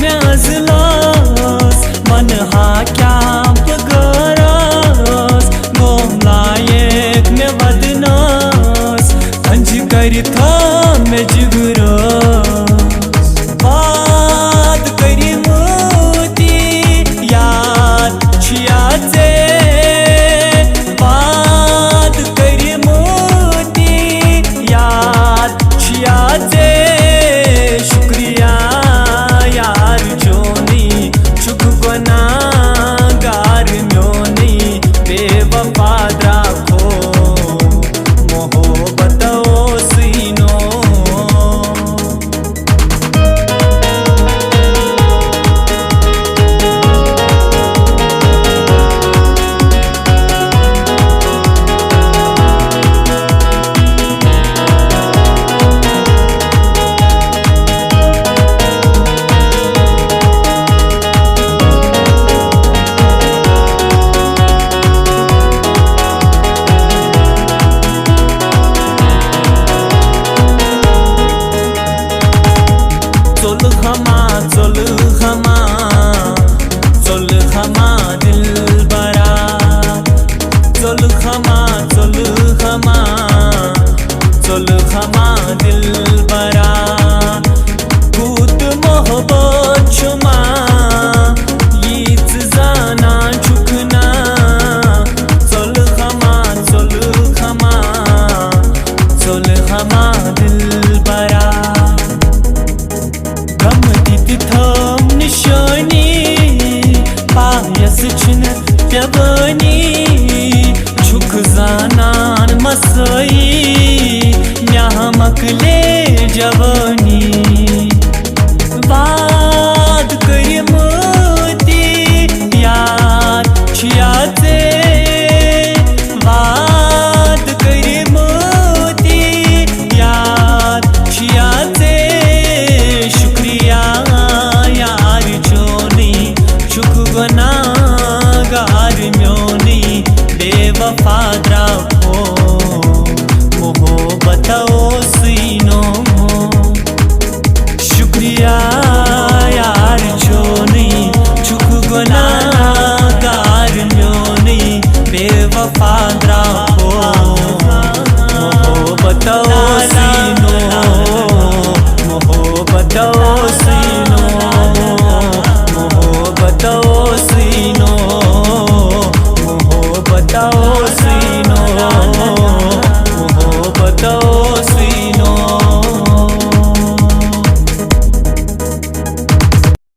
मेजलास मन हा क्या बगरास गोम लायक मे वदनास अंज कर था मे जिगरास बात करी मोती याद छिया जे बात करी मोती याद छिया जे शुक्रिया यार जोनी चुक गुनाहगार म्योनी बेवफा राखो मोहब्बत सीनो चल खमा दिल बरा चल खमा दिल बरा भूत मोहब्बत छुमा यीच जाना झुकना चल खमा दिल बरा गम दित थम निशानी पायस छुन प्यवनी झुक जानान मसई म्यामकले जवनी बात करी मोती याद छिया जे बात करी मोती याद छिया जे शुक्रिया यार जोनी चुक गुनाहगार म्योनी बेवफा राखो मोहब्बत सीनो शुक्रिया यार जोनी चुक गुनाहगार म्योनी बेवफा राखो मोहब्बत